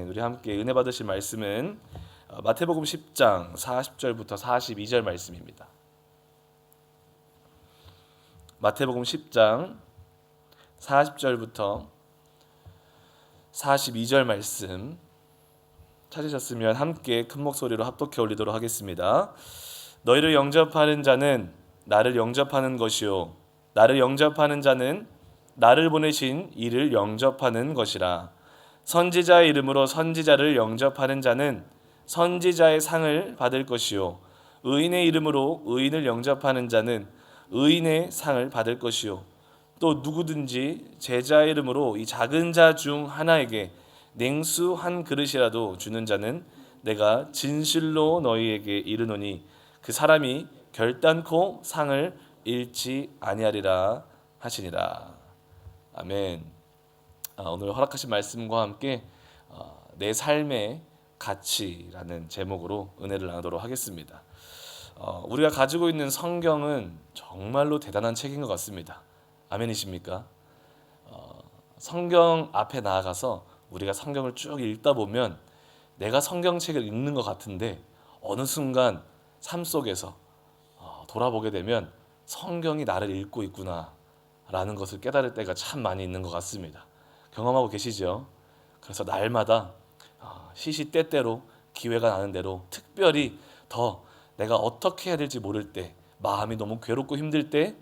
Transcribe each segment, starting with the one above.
우리 함께 은혜 받으실 말씀은 마태복음 10장 40절부터 42절 말씀입니다. 마태복음 10장 40절부터 42절 말씀 찾으셨으면 함께 큰 목소리로 합독해 올리도록 하겠습니다. 너희를 영접하는 자는 나를 영접하는 것이요 나를 영접하는 자는 나를 보내신 이를 영접하는 것이라. 선지자의 이름으로 선지자를 영접하는 자는 선지자의 상을 받을 것이요 의인의 이름으로 의인을 영접하는 자는 의인의 상을 받을 것이요 또 누구든지 제자의 이름으로 이 작은 자 중 하나에게 냉수 한 그릇이라도 주는 자는 내가 진실로 너희에게 이르노니 그 사람이 결단코 상을 잃지 아니하리라 하시니라. 아멘. 오늘 허락하신 말씀과 함께 내 삶의 가치라는 제목으로 은혜를 나누도록 하겠습니다. 우리가 가지고 있는 성경은 정말로 대단한 책인 것 같습니다. 아멘이십니까? 성경 앞에 나아가서 우리가 성경을 쭉 읽다 보면 내가 성경책을 읽는 것 같은데 어느 순간 삶 속에서 돌아보게 되면 성경이 나를 읽고 있구나 라는 것을 깨달을 때가 참 많이 있는 것 같습니다. 경험하고 계시죠? 그래서 날마다 시시때때로 기회가 나는 대로 특별히 더 내가 어떻게 해야 될지 모를 때, 마음이 너무 괴롭고 힘들 때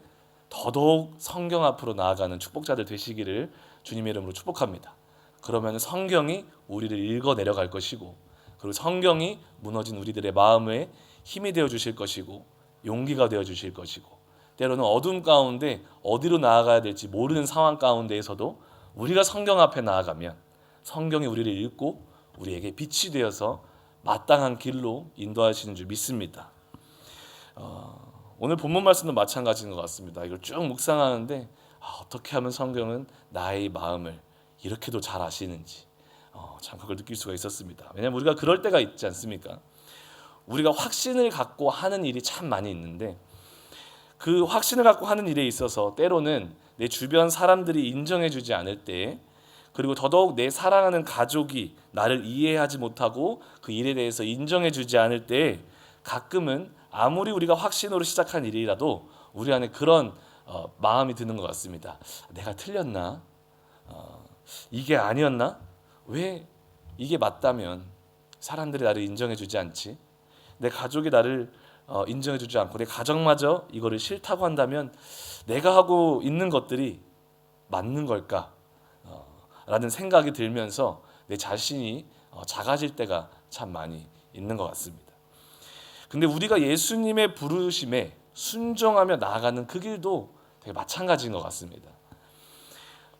더더욱 성경 앞으로 나아가는 축복자들 되시기를 주님의 이름으로 축복합니다. 그러면 성경이 우리를 읽어 내려갈 것이고, 그리고 성경이 무너진 우리들의 마음에 힘이 되어 주실 것이고 용기가 되어 주실 것이고, 때로는 어둠 가운데 어디로 나아가야 될지 모르는 상황 가운데에서도 우리가 성경 앞에 나아가면 성경이 우리를 읽고 우리에게 빛이 되어서 마땅한 길로 인도하시는 줄 믿습니다. 오늘 본문 말씀도 마찬가지인 것 같습니다. 이걸 쭉 묵상하는데 어떻게 하면 성경은 나의 마음을 이렇게도 잘 아시는지 참 그걸 느낄 수가 있었습니다. 왜냐하면 우리가 그럴 때가 있지 않습니까? 우리가 확신을 갖고 하는 일이 참 많이 있는데 그 확신을 갖고 하는 일에 있어서 때로는 내 주변 사람들이 인정해주지 않을 때, 그리고 더더욱 내 사랑하는 가족이 나를 이해하지 못하고 그 일에 대해서 인정해주지 않을 때 가끔은 아무리 우리가 확신으로 시작한 일이라도 우리 안에 그런 마음이 드는 것 같습니다. 내가 틀렸나? 이게 아니었나? 왜 이게 맞다면 사람들이 나를 인정해주지 않지? 내 가족이 나를 인정해주지 않고 내 가정마저 이거를 싫다고 한다면 내가 하고 있는 것들이 맞는 걸까? 라는 생각이 들면서 내 자신이 작아질 때가 참 많이 있는 것 같습니다. 근데 우리가 예수님의 부르심에 순종하며 나아가는 그 길도 되게 마찬가지인 것 같습니다.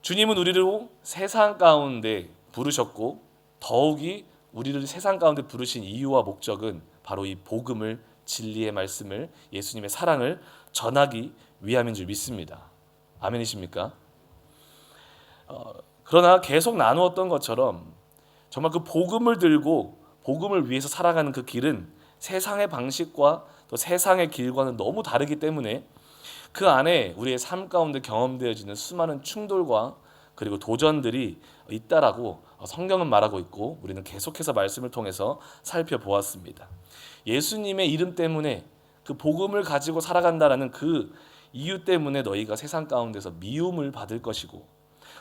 주님은 우리를 세상 가운데 부르셨고 더욱이 우리를 세상 가운데 부르신 이유와 목적은 바로 이 복음을, 진리의 말씀을, 예수님의 사랑을 전하기 위함인 줄 믿습니다. 아멘이십니까? 그러나 계속 나누었던 것처럼 정말 그 복음을 들고 복음을 위해서 살아가는 그 길은 세상의 방식과 또 세상의 길과는 너무 다르기 때문에 그 안에 우리의 삶 가운데 경험되어지는 수많은 충돌과 그리고 도전들이 있다라고 성경은 말하고 있고 우리는 계속해서 말씀을 통해서 살펴보았습니다. 예수님의 이름 때문에 그 복음을 가지고 살아간다라는 그 이유 때문에 너희가 세상 가운데서 미움을 받을 것이고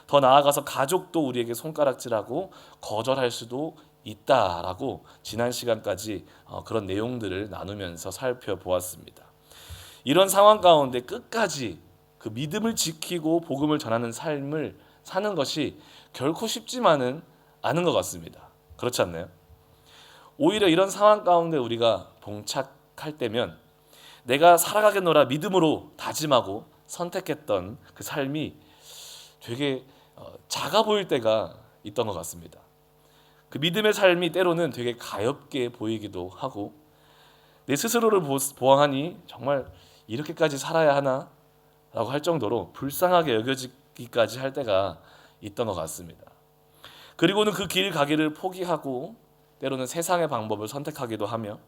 더 나아가서 가족도 우리에게 손가락질하고 거절할 수도 있다라고 지난 시간까지 그런 내용들을 나누면서 살펴보았습니다. 이런 상황 가운데 끝까지 그 믿음을 지키고 복음을 전하는 삶을 사는 것이 결코 쉽지만은 않은 것 같습니다. 그렇지 않나요? 오히려 이런 상황 가운데 우리가 봉착할 때면 내가 살아가겠노라 믿음으로 다짐하고 선택했던 그 삶이 되게 작아 보일 때가 있던 것 같습니다. 그 믿음의 삶이 때로는 되게 가엽게 보이기도 하고 내 스스로를 보아하니 정말 이렇게까지 살아야 하나? 라고 할 정도로 불쌍하게 여겨지기까지 할 때가 있던 것 같습니다. 그리고는 그 길 가기를 포기하고 때로는 세상의 방법을 선택하기도 하며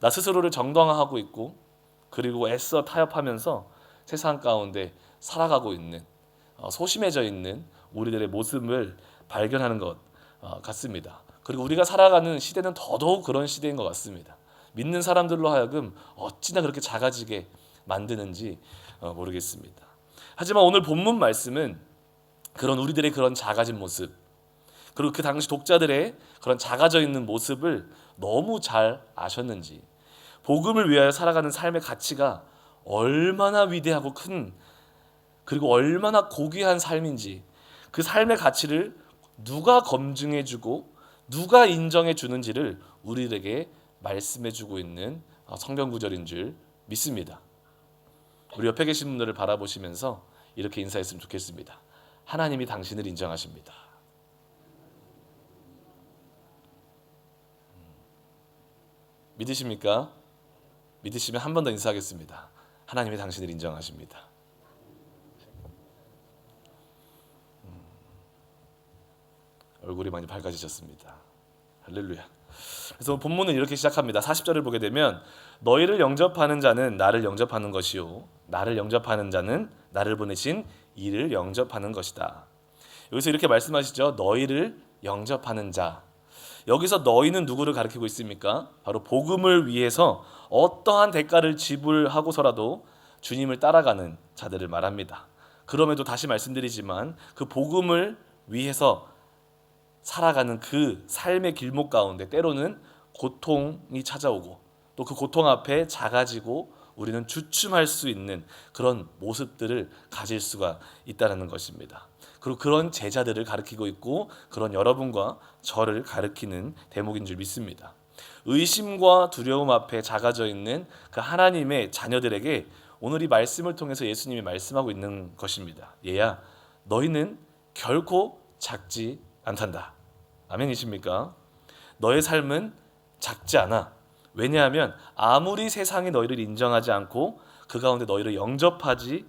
나 스스로를 정당화하고 있고 그리고 애써 타협하면서 세상 가운데 살아가고 있는 소심해져 있는 우리들의 모습을 발견하는 것 같습니다. 그리고 우리가 살아가는 시대는 더더욱 그런 시대인 것 같습니다. 믿는 사람들로 하여금 어찌나 그렇게 작아지게 만드는지 모르겠습니다. 하지만 오늘 본문 말씀은 그런 우리들의 그런 작아진 모습, 그리고 그 당시 독자들의 그런 작아져 있는 모습을 너무 잘 아셨는지, 복음을 위하여 살아가는 삶의 가치가 얼마나 위대하고 큰, 그리고 얼마나 고귀한 삶인지, 그 삶의 가치를 누가 검증해주고 누가 인정해주는지를 우리에게 말씀해주고 있는 성경 구절인 줄 믿습니다. 우리 옆에 계신 분들을 바라보시면서 이렇게 인사했으면 좋겠습니다. 하나님이 당신을 인정하십니다. 믿으십니까? 믿으시면 한 번 더 인사하겠습니다. 하나님이 당신을 인정하십니다. 얼굴이 많이 밝아지셨습니다. 할렐루야. 그래서 본문은 이렇게 시작합니다. 40절을 보게 되면 너희를 영접하는 자는 나를 영접하는 것이요 나를 영접하는 자는 나를 보내신 이를 영접하는 것이다. 여기서 이렇게 말씀하시죠. 너희를 영접하는 자. 여기서 너희는 누구를 가리키고 있습니까? 바로 복음을 위해서 어떠한 대가를 지불하고서라도 주님을 따라가는 자들을 말합니다. 그럼에도 다시 말씀드리지만 그 복음을 위해서 살아가는 그 삶의 길목 가운데 때로는 고통이 찾아오고 또 그 고통 앞에 작아지고 우리는 주춤할 수 있는 그런 모습들을 가질 수가 있다는 것입니다. 그리고 그런 제자들을 가리키고 있고 그런 여러분과 저를 가리키는 대목인 줄 믿습니다. 의심과 두려움 앞에 작아져 있는 그 하나님의 자녀들에게 오늘 이 말씀을 통해서 예수님이 말씀하고 있는 것입니다. 얘야, 너희는 결코 작지 않단다. 아멘이십니까? 너의 삶은 작지 않아. 왜냐하면 아무리 세상이 너희를 인정하지 않고 그 가운데 너희를 영접하지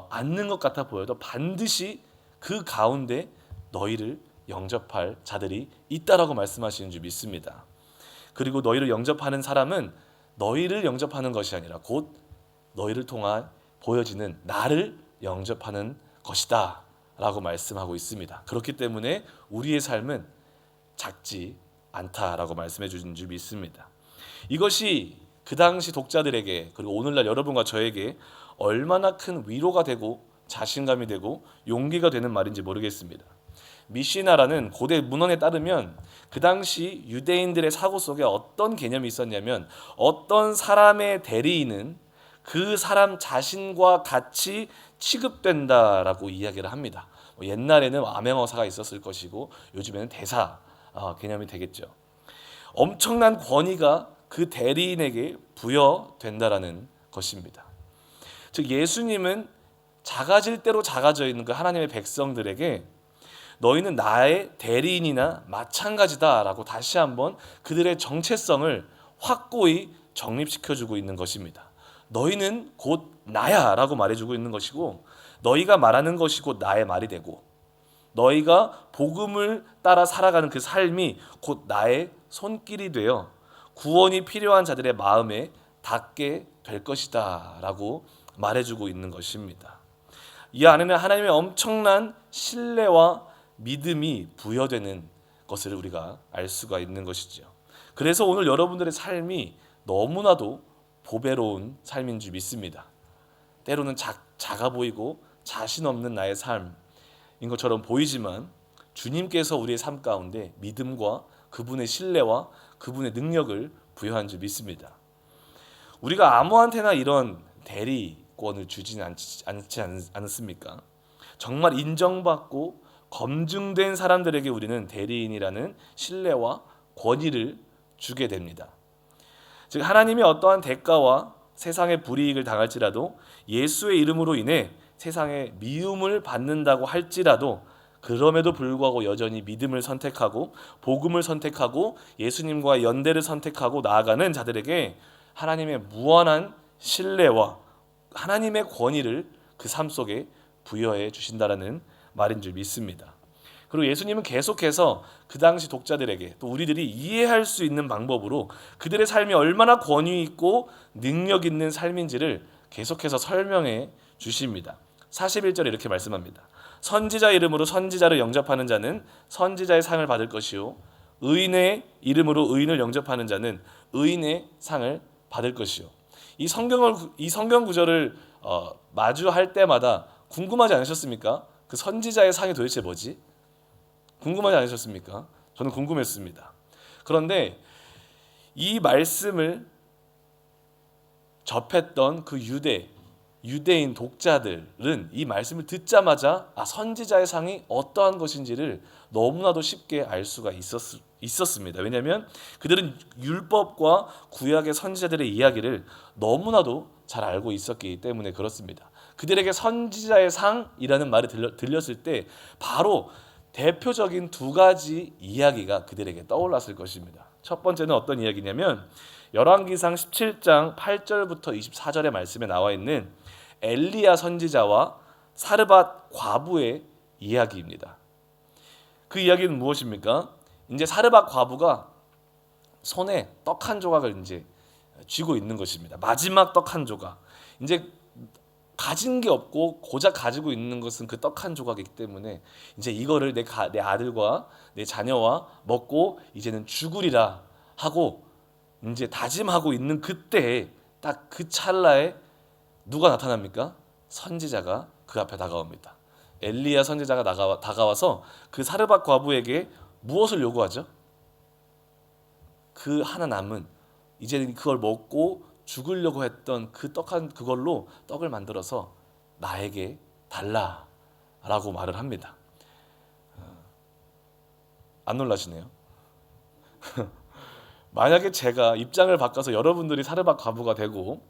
않는 것 같아 보여도 반드시 그 가운데 너희를 영접할 자들이 있다라고 말씀하시는 줄 믿습니다. 그리고 너희를 영접하는 사람은 너희를 영접하는 것이 아니라 곧 너희를 통한 보여지는 나를 영접하는 것이다 라고 말씀하고 있습니다. 그렇기 때문에 우리의 삶은 작지 않다라고 말씀해 주신 줄 믿습니다. 이것이 그 당시 독자들에게 그리고 오늘날 여러분과 저에게 얼마나 큰 위로가 되고 자신감이 되고 용기가 되는 말인지 모르겠습니다. 미시나라는 고대 문헌에 따르면 그 당시 유대인들의 사고 속에 어떤 개념이 있었냐면 어떤 사람의 대리인은 그 사람 자신과 같이 취급된다라고 이야기를 합니다. 옛날에는 암행어사가 있었을 것이고 요즘에는 대사 개념이 되겠죠. 엄청난 권위가 그 대리인에게 부여된다라는 것입니다. 즉 예수님은 작아질 대로 작아져 있는 그 하나님의 백성들에게 너희는 나의 대리인이나 마찬가지다라고 다시 한번 그들의 정체성을 확고히 정립시켜주고 있는 것입니다. 너희는 곧 나야라고 말해주고 있는 것이고 너희가 말하는 것이 곧 나의 말이 되고 너희가 복음을 따라 살아가는 그 삶이 곧 나의 손길이 되어 구원이 필요한 자들의 마음에 닿게 될 것이다 라고 말해주고 있는 것입니다. 이 안에는 하나님의 엄청난 신뢰와 믿음이 부여되는 것을 우리가 알 수가 있는 것이죠. 그래서 오늘 여러분들의 삶이 너무나도 보배로운 삶인 줄 믿습니다. 때로는 작아 보이고 자신 없는 나의 삶인 것처럼 보이지만 주님께서 우리의 삶 가운데 믿음과 그분의 신뢰와 그분의 능력을 부여한 줄 믿습니다. 우리가 아무한테나 이런 대리권을 주지는 않지 않습니까? 정말 인정받고 검증된 사람들에게 우리는 대리인이라는 신뢰와 권위를 주게 됩니다. 즉 하나님이 어떠한 대가와 세상의 불이익을 당할지라도 예수의 이름으로 인해 세상의 미움을 받는다고 할지라도 그럼에도 불구하고 여전히 믿음을 선택하고 복음을 선택하고 예수님과 연대를 선택하고 나아가는 자들에게 하나님의 무한한 신뢰와 하나님의 권위를 그 삶 속에 부여해 주신다라는 말인 줄 믿습니다. 그리고 예수님은 계속해서 그 당시 독자들에게 또 우리들이 이해할 수 있는 방법으로 그들의 삶이 얼마나 권위 있고 능력 있는 삶인지를 계속해서 설명해 주십니다. 41절에 이렇게 말씀합니다. 선지자 이름으로 선지자를 영접하는 자는 선지자의 상을 받을 것이요 의인의 이름으로 의인을 영접하는 자는 의인의 상을 받을 것이요. 이 성경 구절을 마주할 때마다 궁금하지 않으셨습니까? 그 선지자의 상이 도대체 뭐지? 궁금하지 않으셨습니까? 저는 궁금했습니다. 그런데 이 말씀을 접했던 그 유대인 독자들은 이 말씀을 듣자마자 선지자의 상이 어떠한 것인지를 너무나도 쉽게 알 수가 있었습니다. 왜냐하면 그들은 율법과 구약의 선지자들의 이야기를 너무나도 잘 알고 있었기 때문에 그렇습니다. 그들에게 선지자의 상이라는 말이 들렸을 때 바로 대표적인 두 가지 이야기가 그들에게 떠올랐을 것입니다. 첫 번째는 어떤 이야기냐면 열왕기상 17장 8절부터 24절의 말씀에 나와 있는 엘리야 선지자와 사르밧 과부의 이야기입니다. 그 이야기는 무엇입니까? 이제 사르밧 과부가 손에 떡 한 조각을 이제 쥐고 있는 것입니다. 마지막 떡 한 조각. 이제 가진 게 없고 고작 가지고 있는 것은 그 떡 한 조각이기 때문에 이제 이거를 내 아들과 내 자녀와 먹고 이제는 죽으리라 하고 이제 다짐하고 있는 그때 딱 그 찰나에 누가 나타납니까? 선지자가 그 앞에 다가옵니다. 엘리야 선지자가 다가와서 그 사르밧 과부에게 무엇을 요구하죠? 그 하나 남은 이제 그걸 먹고 죽으려고 했던 그 그걸로 떡을 만들어서 나에게 달라라고 말을 합니다. 안 놀라시네요? 만약에 제가 입장을 바꿔서 여러분들이 사르밧 과부가 되고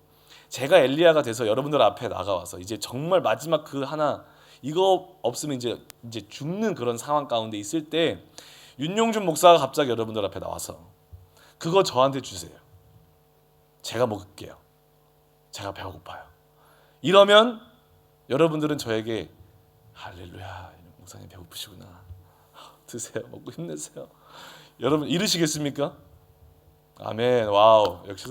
제가 엘리야가 돼서 여러분들 앞에 나가와서 이제 정말 마지막 그 하나 이거 없으면 이제 죽는 그런 상황 가운데 있을 때 윤용준 목사가 갑자기 여러분들 앞에 나와서 그거 저한테 주세요. 제가 먹을게요. 제가 배고파요. 이러면 여러분들은 저에게 할렐루야, 목사님 배고프시구나. 드세요. 먹고 힘내세요. 여러분 이러시겠습니까? 아멘. 와우. 역시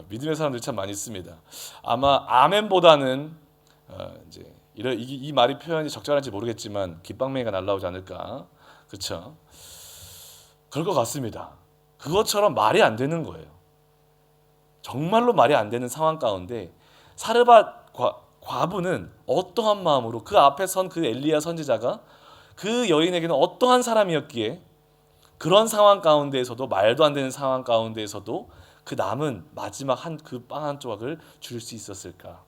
믿음의 사람들이 참 많이 있습니다. 아마 아멘보다는 이제 이 말이 표현이 적절한지 모르겠지만 깃방맹이가 날라오지 않을까. 그렇죠? 그럴 것 같습니다. 그것처럼 말이 안 되는 거예요. 정말로 말이 안 되는 상황 가운데 사르밧 과부는 어떠한 마음으로 그 앞에 선 그 엘리야 선지자가 그 여인에게는 어떠한 사람이었기에 그런 상황 가운데에서도 말도 안 되는 상황 가운데에서도 그 남은 마지막 그 빵 한 조각을 줄 수 있었을까?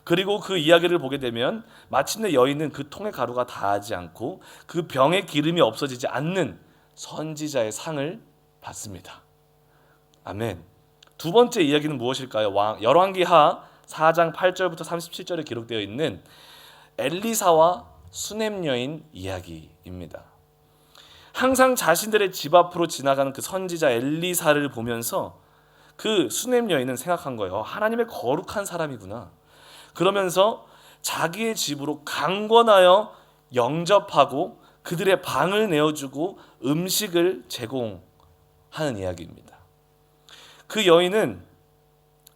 그리고 그 이야기를 보게 되면 마침내 여인은 그 통의 가루가 다하지 않고 그 병의 기름이 없어지지 않는 선지자의 상을 받습니다. 아멘. 두 번째 이야기는 무엇일까요? 열왕기하 4장 8절부터 37절에 기록되어 있는 엘리사와 수넴 여인 이야기입니다. 항상 자신들의 집 앞으로 지나가는 그 선지자 엘리사를 보면서 그 수넴 여인은 생각한 거예요. 하나님의 거룩한 사람이구나. 그러면서 자기의 집으로 강권하여 영접하고 그들의 방을 내어주고 음식을 제공하는 이야기입니다. 그 여인은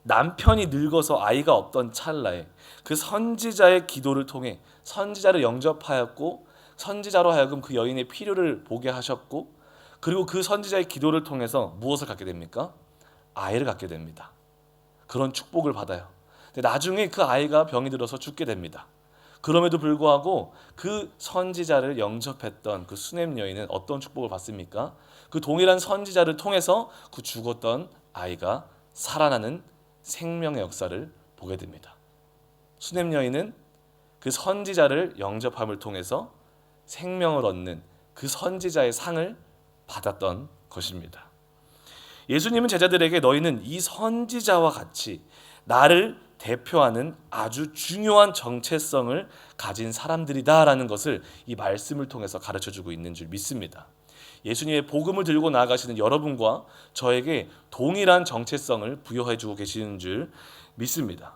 남편이 늙어서 아이가 없던 찰나에 그 선지자의 기도를 통해 선지자를 영접하였고 선지자로 하여금 그 여인의 필요를 보게 하셨고 그리고 그 선지자의 기도를 통해서 무엇을 갖게 됩니까? 아이를 갖게 됩니다. 그런 축복을 받아요. 근데 나중에 그 아이가 병이 들어서 죽게 됩니다. 그럼에도 불구하고 그 선지자를 영접했던 그 수넴 여인은 어떤 축복을 받습니까? 그 동일한 선지자를 통해서 그 죽었던 아이가 살아나는 생명의 역사를 보게 됩니다. 수넴 여인은 그 선지자를 영접함을 통해서 생명을 얻는 그 선지자의 상을 받았던 것입니다. 예수님은 제자들에게 너희는 이 선지자와 같이 나를 대표하는 아주 중요한 정체성을 가진 사람들이다라는 것을 이 말씀을 통해서 가르쳐주고 있는 줄 믿습니다. 예수님의 복음을 들고 나아가시는 여러분과 저에게 동일한 정체성을 부여해주고 계시는 줄 믿습니다.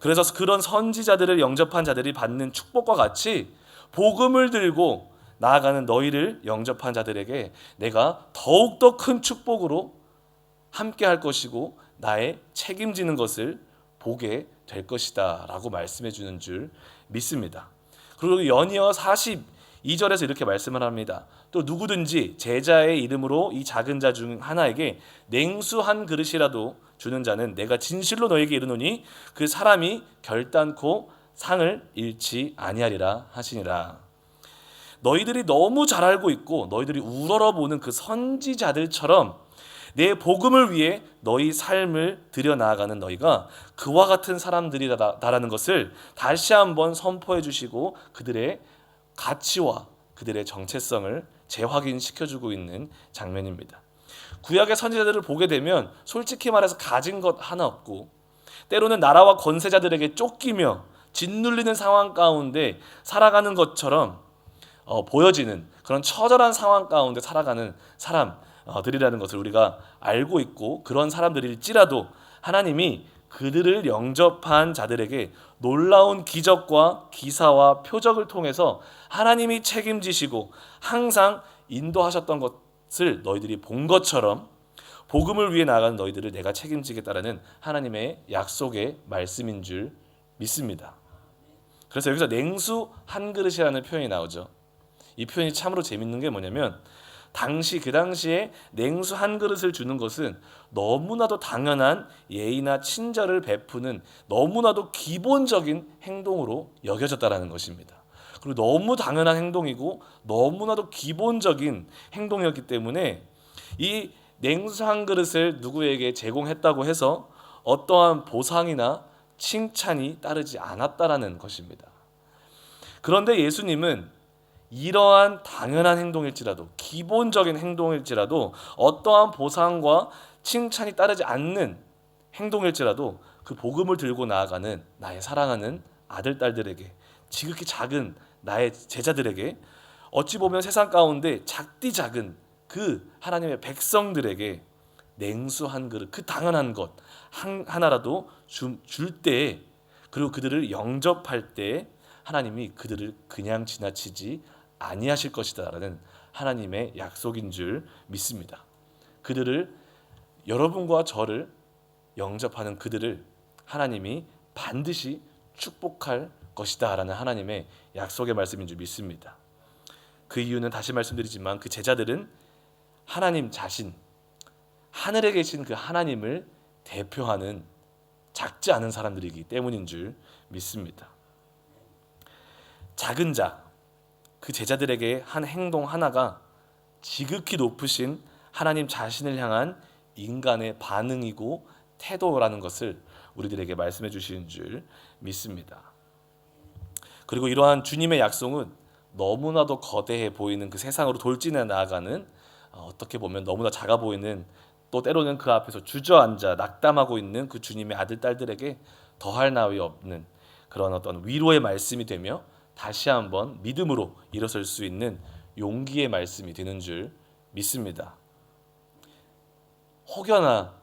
그래서 그런 선지자들을 영접한 자들이 받는 축복과 같이 복음을 들고 나아가는 너희를 영접한 자들에게 내가 더욱더 큰 축복으로 함께 할 것이고 나의 책임지는 것을 보게 될 것이다 라고 말씀해 주는 줄 믿습니다. 그리고 연이어 42절에서 이렇게 말씀을 합니다. 또 누구든지 제자의 이름으로 이 작은 자 중 하나에게 냉수 한 그릇이라도 주는 자는 내가 진실로 너에게 이르노니 그 사람이 결단코 상을 잃지 아니하리라 하시니라. 너희들이 너무 잘 알고 있고 너희들이 우러러보는 그 선지자들처럼 내 복음을 위해 너희 삶을 들여나아가는 너희가 그와 같은 사람들이다라는 것을 다시 한번 선포해 주시고 그들의 가치와 그들의 정체성을 재확인시켜주고 있는 장면입니다. 구약의 선지자들을 보게 되면 솔직히 말해서 가진 것 하나 없고 때로는 나라와 권세자들에게 쫓기며 짓눌리는 상황 가운데 살아가는 것처럼 보여지는 그런 처절한 상황 가운데 살아가는 사람들이라는 것을 우리가 알고 있고 그런 사람들일지라도 하나님이 그들을 영접한 자들에게 놀라운 기적과 기사와 표적을 통해서 하나님이 책임지시고 항상 인도하셨던 것을 너희들이 본 것처럼 복음을 위해 나아가는 너희들을 내가 책임지겠다라는 하나님의 약속의 말씀인 줄 믿습니다. 그래서 여기서 냉수 한 그릇이라는 표현이 나오죠. 이 표현이 참으로 재밌는 게 뭐냐면 그 당시에 냉수 한 그릇을 주는 것은 너무나도 당연한 예의나 친절을 베푸는 너무나도 기본적인 행동으로 여겨졌다라는 것입니다. 그리고 너무 당연한 행동이고 너무나도 기본적인 행동이었기 때문에 이 냉수 한 그릇을 누구에게 제공했다고 해서 어떠한 보상이나 칭찬이 따르지 않았다라는 것입니다. 그런데 예수님은 이러한 당연한 행동일지라도 기본적인 행동일지라도 어떠한 보상과 칭찬이 따르지 않는 행동일지라도 그 복음을 들고 나아가는 나의 사랑하는 아들 딸들에게 지극히 작은 나의 제자들에게 어찌 보면 세상 가운데 작디 작은 그 하나님의 백성들에게 냉수 한 그릇 그 당연한 것 하나라도 줄 때에 그리고 그들을 영접할 때 하나님이 그들을 그냥 지나치지 아니하실 것이다라는 하나님의 약속인 줄 믿습니다. 그들을 여러분과 저를 영접하는 그들을 하나님이 반드시 축복할 것이다라는 하나님의 약속의 말씀인 줄 믿습니다. 그 이유는 다시 말씀드리지만 그 제자들은 하나님 자신 하늘에 계신 그 하나님을 대표하는 작지 않은 사람들이기 때문인 줄 믿습니다. 작은 자 그 제자들에게 한 행동 하나가 지극히 높으신 하나님 자신을 향한 인간의 반응이고 태도라는 것을 우리들에게 말씀해 주시는 줄 믿습니다. 그리고 이러한 주님의 약속은 너무나도 거대해 보이는 그 세상으로 돌진해 나아가는 어떻게 보면 너무나 작아 보이는 또 때로는 그 앞에서 주저앉아 낙담하고 있는 그 주님의 아들 딸들에게 더할 나위 없는 그런 어떤 위로의 말씀이 되며 다시 한번 믿음으로 일어설 수 있는 용기의 말씀이 되는 줄 믿습니다. 혹여나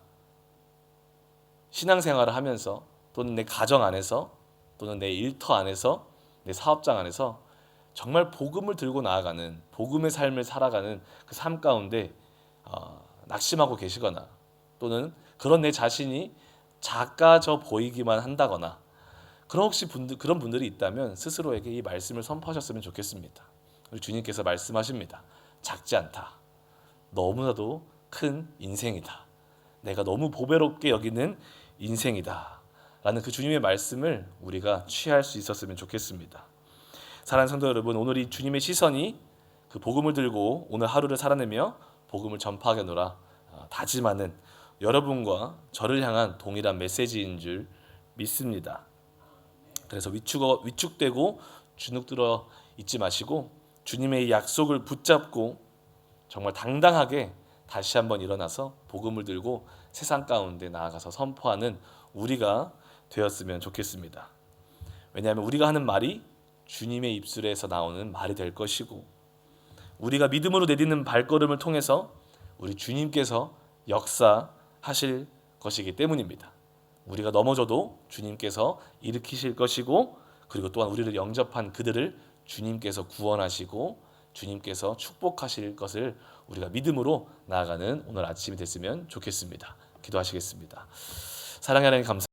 신앙생활을 하면서 또는 내 가정 안에서 또는 내 일터 안에서 내 사업장 안에서 정말 복음을 들고 나아가는 복음의 삶을 살아가는 그 삶 가운데 낙심하고 계시거나 또는 그런 내 자신이 작아져 보이기만 한다거나 그런 분들이 있다면 스스로에게 이 말씀을 선포하셨으면 좋겠습니다. 우리 주님께서 말씀하십니다. 작지 않다. 너무나도 큰 인생이다. 내가 너무 보배롭게 여기는 인생이다. 라는 그 주님의 말씀을 우리가 취할 수 있었으면 좋겠습니다. 사랑하는 성도 여러분, 오늘 이 주님의 시선이 그 복음을 들고 오늘 하루를 살아내며 복음을 전파하겠노라 다짐하는 여러분과 저를 향한 동일한 메시지인 줄 믿습니다. 그래서 위축되고 주눅들어 있지 마시고 주님의 이 약속을 붙잡고 정말 당당하게 다시 한번 일어나서 복음을 들고 세상 가운데 나아가서 선포하는 우리가 되었으면 좋겠습니다. 왜냐하면 우리가 하는 말이 주님의 입술에서 나오는 말이 될 것이고 우리가 믿음으로 내딛는 발걸음을 통해서 우리 주님께서 역사하실 것이기 때문입니다. 우리가 넘어져도 주님께서 일으키실 것이고 그리고 또한 우리를 영접한 그들을 주님께서 구원하시고 주님께서 축복하실 것을 우리가 믿음으로 나아가는 오늘 아침이 됐으면 좋겠습니다. 기도하시겠습니다. 사랑하는 하나님 감사합니다.